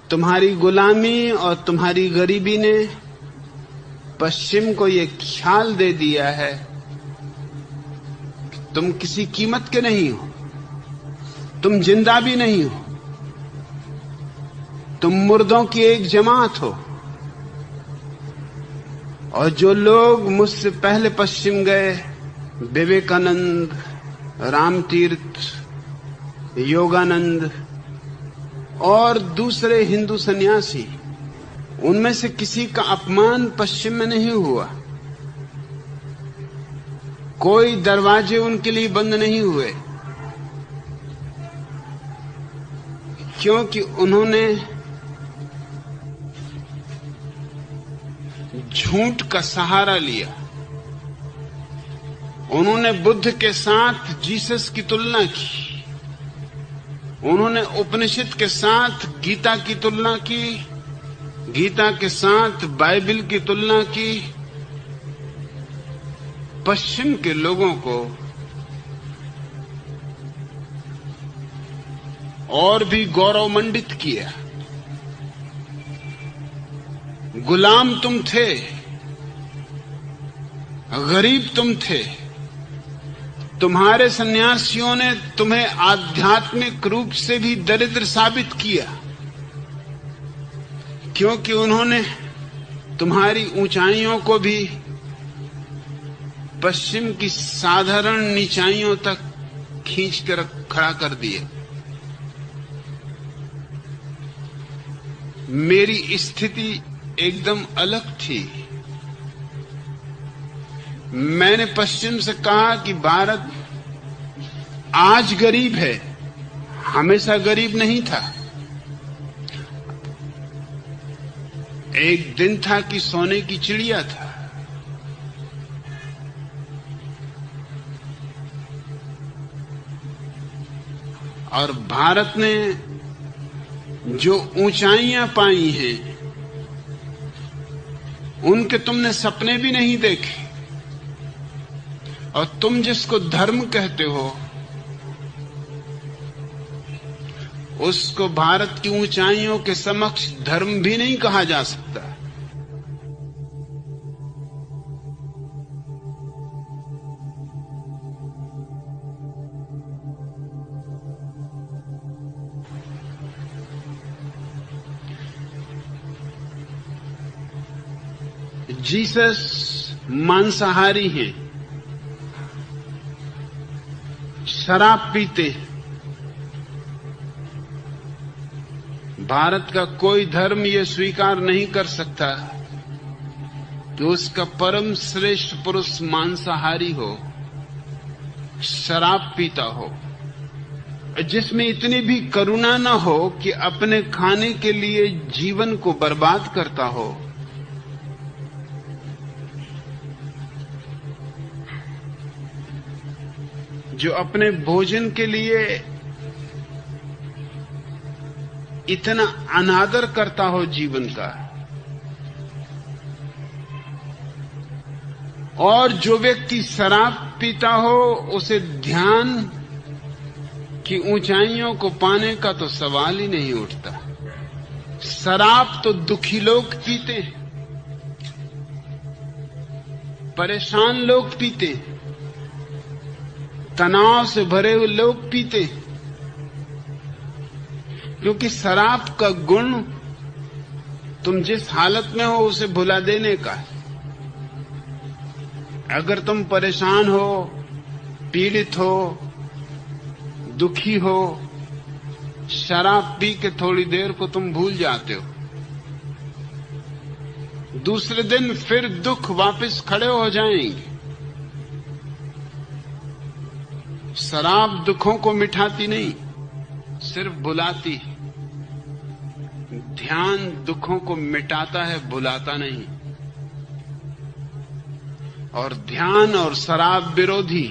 तुम्हारी गुलामी और तुम्हारी गरीबी ने पश्चिम को ये ख्याल दे दिया है कि तुम किसी कीमत के नहीं हो, तुम जिंदा भी नहीं हो, तुम मुर्दों की एक जमात हो। और जो लोग मुझसे पहले पश्चिम गए, विवेकानंद, रामतीर्थ, योगानंद और दूसरे हिंदू सन्यासी, उनमें से किसी का अपमान पश्चिम में नहीं हुआ। कोई दरवाजे उनके लिए बंद नहीं हुए, क्योंकि उन्होंने झूठ का सहारा लिया। उन्होंने बुद्ध के साथ जीसस की तुलना की, उन्होंने उपनिषद के साथ गीता की तुलना की, गीता के साथ बाइबल की तुलना की। पश्चिम के लोगों को और भी गौरवमंडित किया। गुलाम तुम थे, गरीब तुम थे, तुम्हारे सन्यासियों ने तुम्हें आध्यात्मिक रूप से भी दरिद्र साबित किया, क्योंकि उन्होंने तुम्हारी ऊंचाइयों को भी पश्चिम की साधारण नीचाइयों तक खींच कर खड़ा कर दिए। मेरी स्थिति एकदम अलग थी। मैंने पश्चिम से कहा कि भारत आज गरीब है, हमेशा गरीब नहीं था। एक दिन था कि सोने की चिड़िया था। और भारत ने जो ऊंचाइयां पाई हैं, उनके तुमने सपने भी नहीं देखे। और तुम जिसको धर्म कहते हो, उसको भारत की ऊंचाइयों के समक्ष धर्म भी नहीं कहा जा सकता। जीसस मांसाहारी हैं, शराब पीते। भारत का कोई धर्म यह स्वीकार नहीं कर सकता कि उसका परम श्रेष्ठ पुरुष मांसाहारी हो, शराब पीता हो, जिसमें इतनी भी करुणा न हो कि अपने खाने के लिए जीवन को बर्बाद करता हो। जो अपने भोजन के लिए इतना अनादर करता हो जीवन का। और जो व्यक्ति शराब पीता हो, उसे ध्यान की ऊंचाइयों को पाने का तो सवाल ही नहीं उठता। शराब तो दुखी लोग पीते, परेशान लोग पीते, तनाव से भरे हुए लोग पीते, क्योंकि शराब का गुण तुम जिस हालत में हो उसे भुला देने का है। अगर तुम परेशान हो, पीड़ित हो, दुखी हो, शराब पी के थोड़ी देर को तुम भूल जाते हो। दूसरे दिन फिर दुख वापस खड़े हो जाएंगे। शराब दुखों को मिटाती नहीं, सिर्फ बुलाती है। ध्यान दुखों को मिटाता है, बुलाता नहीं। और ध्यान और शराब विरोधी।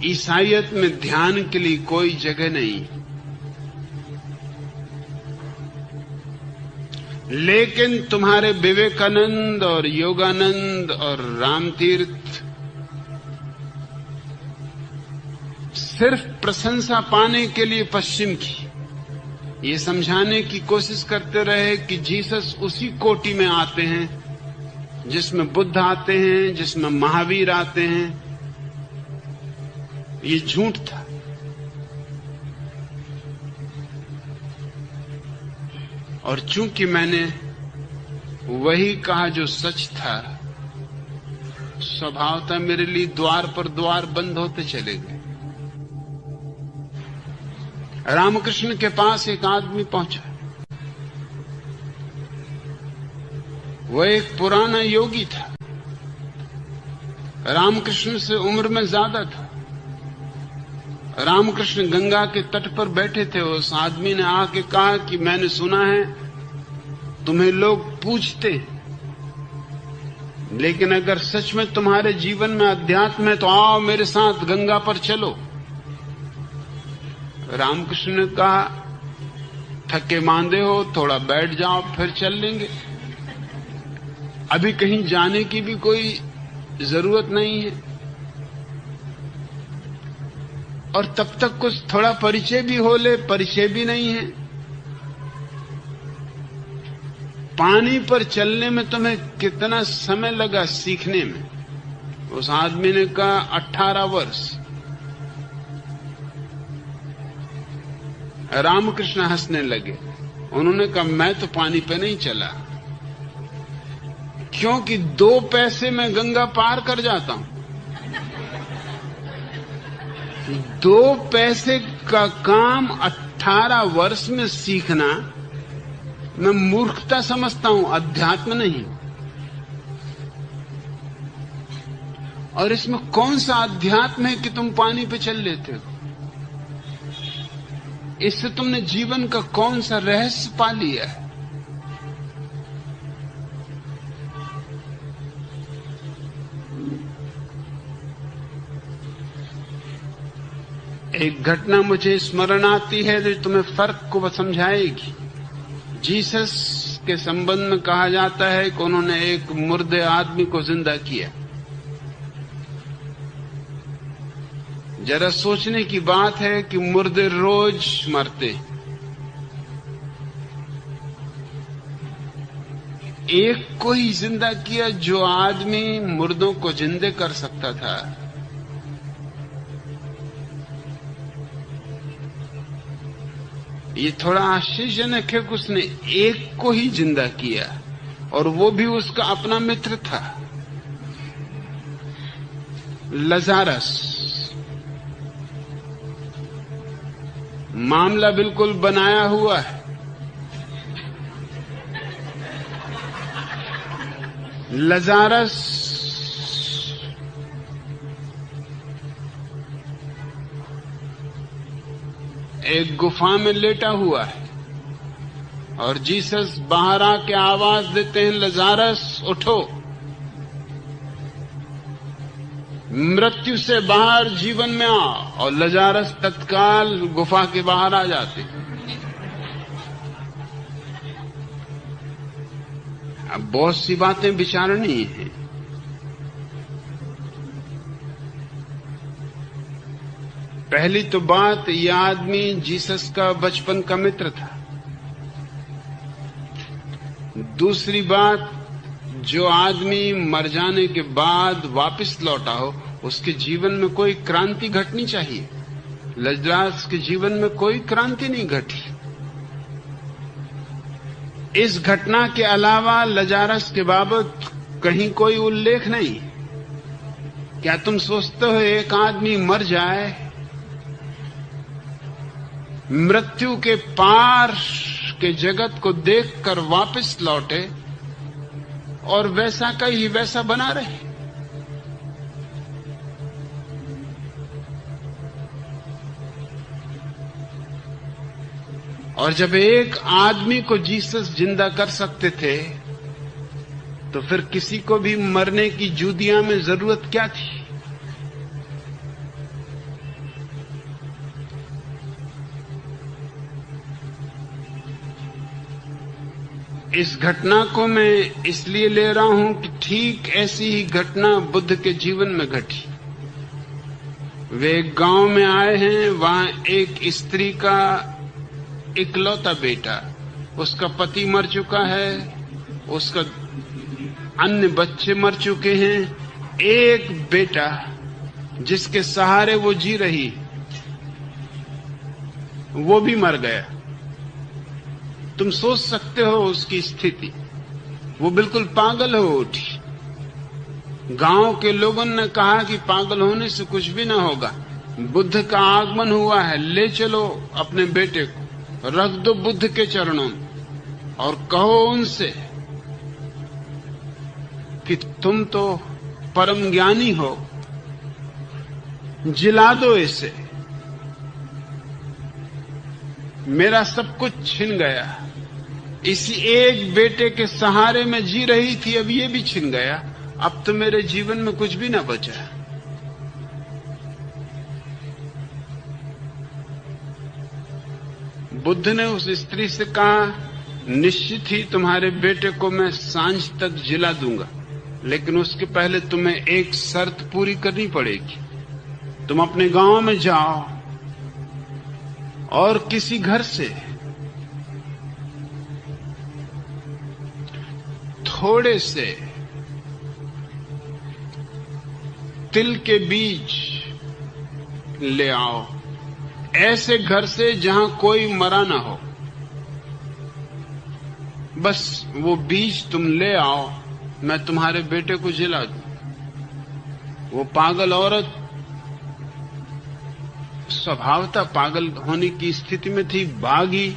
ईसाईयत में ध्यान के लिए कोई जगह नहीं, लेकिन तुम्हारे विवेकानंद और योगानंद और रामतीर्थ सिर्फ प्रशंसा पाने के लिए पश्चिम की ये समझाने की कोशिश करते रहे कि जीसस उसी कोटि में आते हैं जिसमें बुद्ध आते हैं, जिसमें महावीर आते हैं, ये झूठ था। और चूंकि मैंने वही कहा जो सच था, स्वभावतः मेरे लिए द्वार पर द्वार बंद होते चले गए। रामकृष्ण के पास एक आदमी पहुंचा। वह एक पुराना योगी था, रामकृष्ण से उम्र में ज्यादा था। रामकृष्ण गंगा के तट पर बैठे थे। उस आदमी ने आके कहा कि मैंने सुना है तुम्हें लोग पूछते, लेकिन अगर सच में तुम्हारे जीवन में अध्यात्म है तो आओ मेरे साथ गंगा पर चलो। रामकृष्ण ने कहा थके मांदे हो, थोड़ा बैठ जाओ फिर चल लेंगे। अभी कहीं जाने की भी कोई जरूरत नहीं है, और तब तक कुछ थोड़ा परिचय भी हो ले, परिचय भी नहीं है। पानी पर चलने में तुम्हें कितना समय लगा सीखने में? उस आदमी ने कहा 18 वर्ष। रामकृष्ण हंसने लगे। उन्होंने कहा मैं तो पानी पे नहीं चला, क्योंकि 2 पैसे में गंगा पार कर जाता हूं। 2 पैसे का काम 18 वर्ष में सीखना मैं मूर्खता समझता हूं, अध्यात्म नहीं। और इसमें कौन सा अध्यात्म है कि तुम पानी पे चल लेते हो? इससे तुमने जीवन का कौन सा रहस्य पा लिया है? एक घटना मुझे स्मरण आती है जो तुम्हें फर्क को समझाएगी। जीसस के संबंध में कहा जाता है कि उन्होंने एक मुर्दे आदमी को जिंदा किया। जरा सोचने की बात है कि मुर्दे रोज मरते, एक को ही जिंदा किया जो आदमी मुर्दों को जिंदे कर सकता था। ये थोड़ा आश्चर्यजनक है कि उसने एक को ही जिंदा किया, और वो भी उसका अपना मित्र था, लजारस। मामला बिल्कुल बनाया हुआ है। लजारस एक गुफा में लेटा हुआ है, और जीसस बाहर आके आवाज देते हैं, लजारस उठो। मृत्यु से बाहर जीवन में आ, और लजारस तत्काल गुफा के बाहर आ जाते। अब बहुत सी बातें विचारनी है। पहली तो बात, यह आदमी जीसस का बचपन का मित्र था। दूसरी बात, जो आदमी मर जाने के बाद वापस लौटा हो, उसके जीवन में कोई क्रांति घटनी चाहिए। लजारस के जीवन में कोई क्रांति नहीं घटी। इस घटना के अलावा लजारस के बाबत कहीं कोई उल्लेख नहीं। क्या तुम सोचते हो एक आदमी मर जाए, मृत्यु के पार के जगत को देखकर वापस लौटे और वैसा का ही वैसा बना रहे? और जब एक आदमी को जीसस जिंदा कर सकते थे, तो फिर किसी को भी मरने की जुदिया में जरूरत क्या थी? इस घटना को मैं इसलिए ले रहा हूं कि ठीक ऐसी ही घटना बुद्ध के जीवन में घटी। वे एक गांव में आए हैं, वहां एक स्त्री का इकलौता बेटा, उसका पति मर चुका है, उसका अन्य बच्चे मर चुके हैं, एक बेटा जिसके सहारे वो जी रही वो भी मर गया। तुम सोच सकते हो उसकी स्थिति, वो बिल्कुल पागल हो उठी। गांव के लोगों ने कहा कि पागल होने से कुछ भी ना होगा, बुद्ध का आगमन हुआ है, ले चलो अपने बेटे को, रख दो बुद्ध के चरणों में और कहो उनसे कि तुम तो परम ज्ञानी हो, जिला दो इसे, मेरा सब कुछ छिन गया। इसी एक बेटे के सहारे में जी रही थी, अब ये भी छिन गया, अब तो मेरे जीवन में कुछ भी ना बचा। बुद्ध ने उस स्त्री से कहा, निश्चित ही तुम्हारे बेटे को मैं सांझ तक जिला दूंगा, लेकिन उसके पहले तुम्हें एक शर्त पूरी करनी पड़ेगी। तुम अपने गांव में जाओ और किसी घर से थोड़े से तिल के बीज ले आओ, ऐसे घर से जहां कोई मरा ना हो। बस वो बीज तुम ले आओ, मैं तुम्हारे बेटे को जिला दूं। वो पागल औरत स्वभावतः पागल होने की स्थिति में थी, भागी,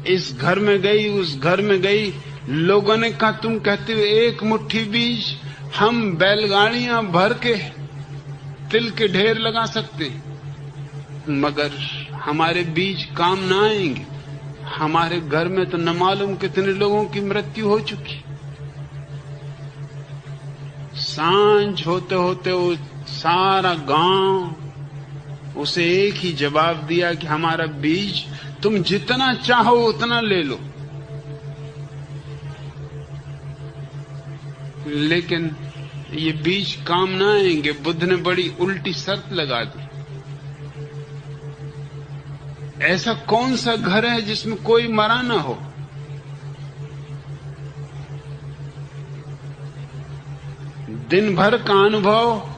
इस घर में गई, उस घर में गई। लोगों ने कहा, तुम कहते हो एक मुट्ठी बीज हम बैलगाड़ियां भर के तिल के ढेर लगा सकते, मगर हमारे बीज काम ना आएंगे। हमारे घर में तो न मालूम कितने लोगों की मृत्यु हो चुकी। सांझ होते होते वो सारा गांव उसे एक ही जवाब दिया कि हमारा बीज तुम जितना चाहो उतना ले लो, लेकिन ये बीज काम ना आएंगे। बुद्ध ने बड़ी उल्टी शर्त लगा दी। ऐसा कौन सा घर है जिसमें कोई मरा ना हो? दिन भर का अनुभव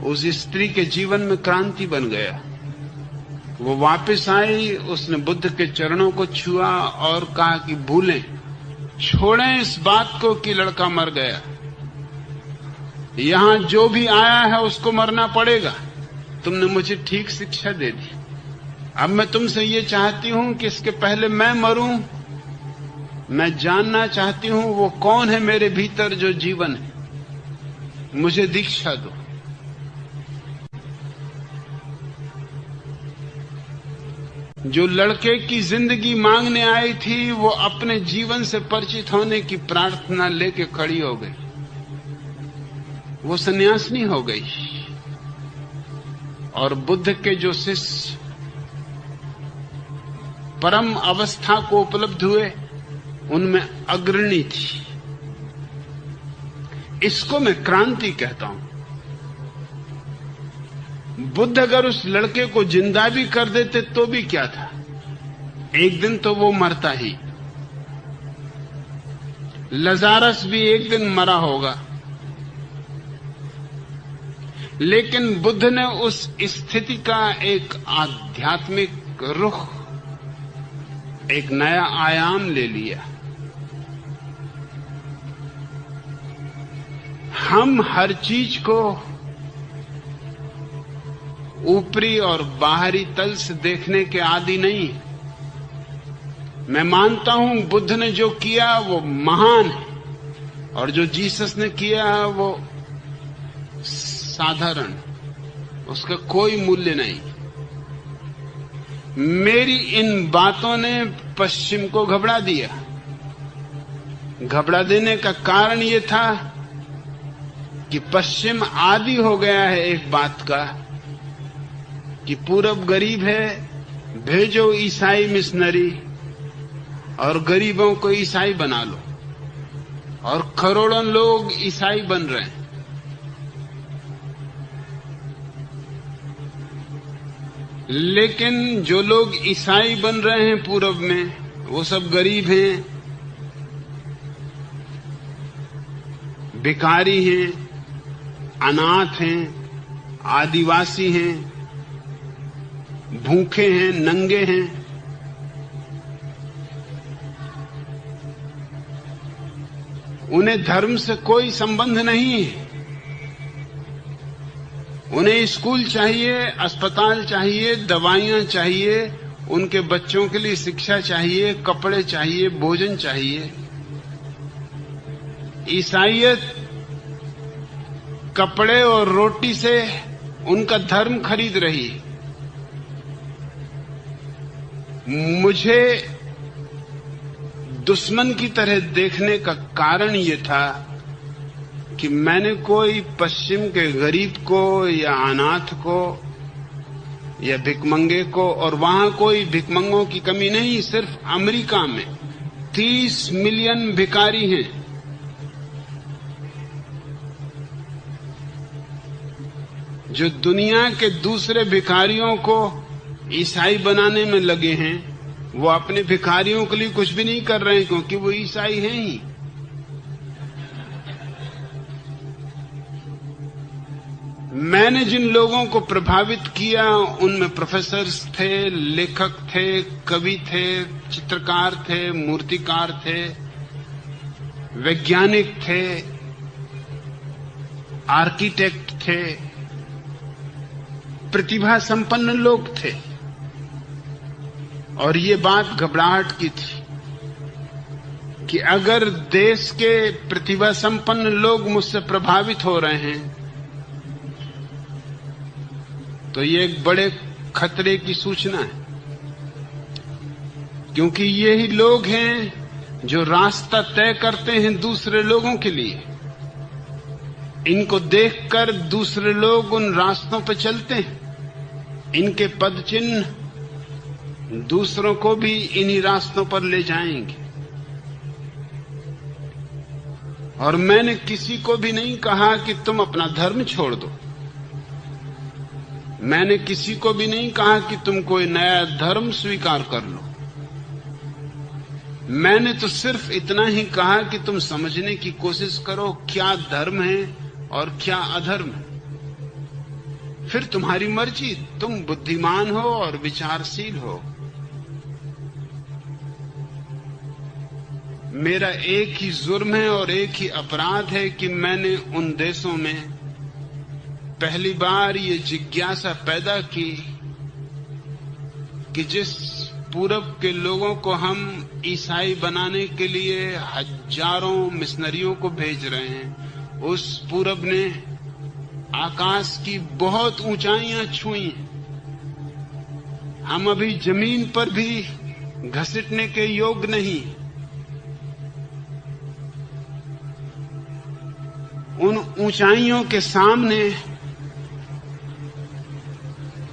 उस स्त्री के जीवन में क्रांति बन गया। वो वापस आई, उसने बुद्ध के चरणों को छुआ और कहा कि भूलें, छोड़ें इस बात को कि लड़का मर गया। यहां जो भी आया है उसको मरना पड़ेगा। तुमने मुझे ठीक शिक्षा दे दी। अब मैं तुमसे ये चाहती हूं कि इसके पहले मैं मरूं, मैं जानना चाहती हूं वो कौन है मेरे भीतर जो जीवन है। मुझे दीक्षा दो। जो लड़के की जिंदगी मांगने आई थी, वो अपने जीवन से परिचित होने की प्रार्थना लेके खड़ी हो गई। वो सन्यासिनी हो गई। और बुद्ध के जो शिष्य परम अवस्था को उपलब्ध हुए, उनमें अग्रणी थी। इसको मैं क्रांति कहता हूं। बुद्ध अगर उस लड़के को जिंदा भी कर देते तो भी क्या था, एक दिन तो वो मरता ही। लजारस भी एक दिन मरा होगा। लेकिन बुद्ध ने उस स्थिति का एक आध्यात्मिक रुख, एक नया आयाम ले लिया। हम हर चीज को ऊपरी और बाहरी तल से देखने के आदी नहीं। मैं मानता हूं बुद्ध ने जो किया वो महान है, और जो जीसस ने किया वो साधारण, उसका कोई मूल्य नहीं। मेरी इन बातों ने पश्चिम को घबरा दिया। घबरा देने का कारण ये था कि पश्चिम आदी हो गया है एक बात का कि पूरब गरीब है, भेजो ईसाई मिशनरी और गरीबों को ईसाई बना लो, और करोड़ों लोग ईसाई बन रहे हैं। लेकिन जो लोग ईसाई बन रहे हैं पूरब में, वो सब गरीब हैं, भिखारी हैं, अनाथ हैं, आदिवासी हैं, भूखे हैं, नंगे हैं। उन्हें धर्म से कोई संबंध नहीं है। उन्हें स्कूल चाहिए, अस्पताल चाहिए, दवाइयां चाहिए, उनके बच्चों के लिए शिक्षा चाहिए, कपड़े चाहिए, भोजन चाहिए। ईसाईयत कपड़े और रोटी से उनका धर्म खरीद रही है। मुझे दुश्मन की तरह देखने का कारण यह था कि मैंने कोई पश्चिम के गरीब को या अनाथ को या भिखमंगे को, और वहां कोई भिखमंगों की कमी नहीं, सिर्फ अमेरिका में 30 मिलियन भिखारी हैं। जो दुनिया के दूसरे भिखारियों को ईसाई बनाने में लगे हैं, वो अपने भिखारियों के लिए कुछ भी नहीं कर रहे हैं, क्योंकि वो ईसाई हैं ही। मैंने जिन लोगों को प्रभावित किया उनमें प्रोफेसर्स थे, लेखक थे, कवि थे, चित्रकार थे, मूर्तिकार थे, वैज्ञानिक थे, आर्किटेक्ट थे, प्रतिभा संपन्न लोग थे। और ये बात घबराहट की थी कि अगर देश के प्रतिभा संपन्न लोग मुझसे प्रभावित हो रहे हैं तो ये एक बड़े खतरे की सूचना है, क्योंकि यही लोग हैं जो रास्ता तय करते हैं दूसरे लोगों के लिए। इनको देखकर दूसरे लोग उन रास्तों पर चलते हैं। इनके पद चिन्ह दूसरों को भी इन्हीं रास्तों पर ले जाएंगे। और मैंने किसी को भी नहीं कहा कि तुम अपना धर्म छोड़ दो। मैंने किसी को भी नहीं कहा कि तुम कोई नया धर्म स्वीकार कर लो। मैंने तो सिर्फ इतना ही कहा कि तुम समझने की कोशिश करो क्या धर्म है और क्या अधर्म है। फिर तुम्हारी मर्जी, तुम बुद्धिमान हो और विचारशील हो। मेरा एक ही जुर्म है और एक ही अपराध है कि मैंने उन देशों में पहली बार ये जिज्ञासा पैदा की कि जिस पूरब के लोगों को हम ईसाई बनाने के लिए हजारों मिशनरियों को भेज रहे हैं, उस पूरब ने आकाश की बहुत ऊंचाइयां छुई। हम अभी जमीन पर भी घसीटने के योग्य नहीं। उन ऊंचाइयों के सामने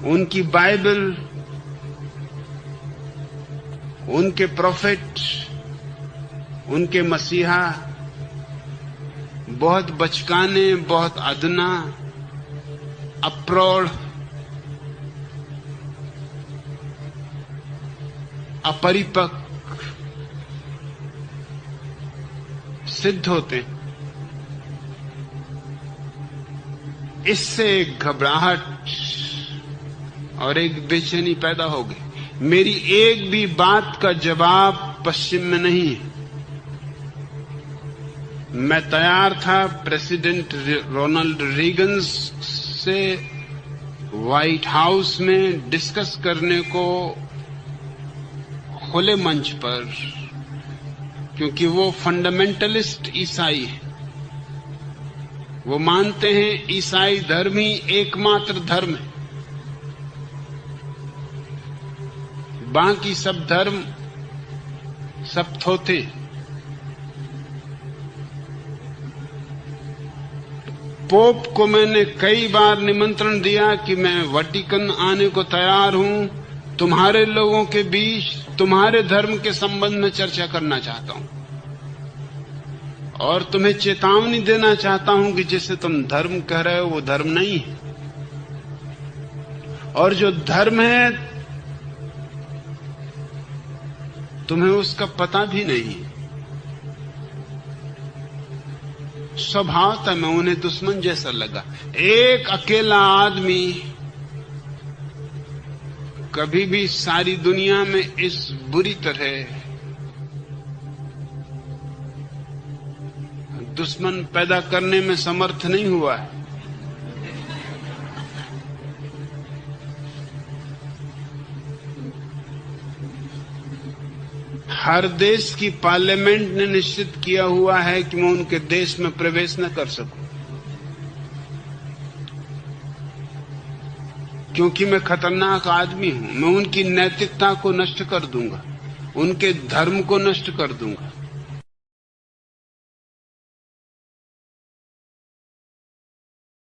उनकी बाइबल, उनके प्रोफेट, उनके मसीहा बहुत बचकाने, बहुत अदना, अप्रौढ़, अपरिपक्व सिद्ध होते हैं। इससे एक घबराहट और एक बेचैनी पैदा हो गई। मेरी एक भी बात का जवाब पश्चिम में नहीं है। मैं तैयार था प्रेसिडेंट रोनाल्ड रीगन से व्हाइट हाउस में डिस्कस करने को खुले मंच पर, क्योंकि वो फंडामेंटलिस्ट ईसाई है। वो मानते हैं ईसाई धर्म ही एकमात्र धर्म है, बाकी सब धर्म सब थोथे। पोप को मैंने कई बार निमंत्रण दिया कि मैं वाटिकन आने को तैयार हूं, तुम्हारे लोगों के बीच तुम्हारे धर्म के संबंध में चर्चा करना चाहता हूं और तुम्हें चेतावनी देना चाहता हूं कि जिसे तुम धर्म कह रहे हो वो धर्म नहीं है। और जो धर्म है तुम्हें उसका पता भी नहीं। स्वभावतः मैं उन्हें दुश्मन जैसा लगा। एक अकेला आदमी कभी भी सारी दुनिया में इस बुरी तरह दुश्मन पैदा करने में समर्थ नहीं हुआ है। हर देश की पार्लियामेंट ने निश्चित किया हुआ है कि मैं उनके देश में प्रवेश न कर सकूं, क्योंकि मैं खतरनाक आदमी हूं। मैं उनकी नैतिकता को नष्ट कर दूंगा, उनके धर्म को नष्ट कर दूंगा।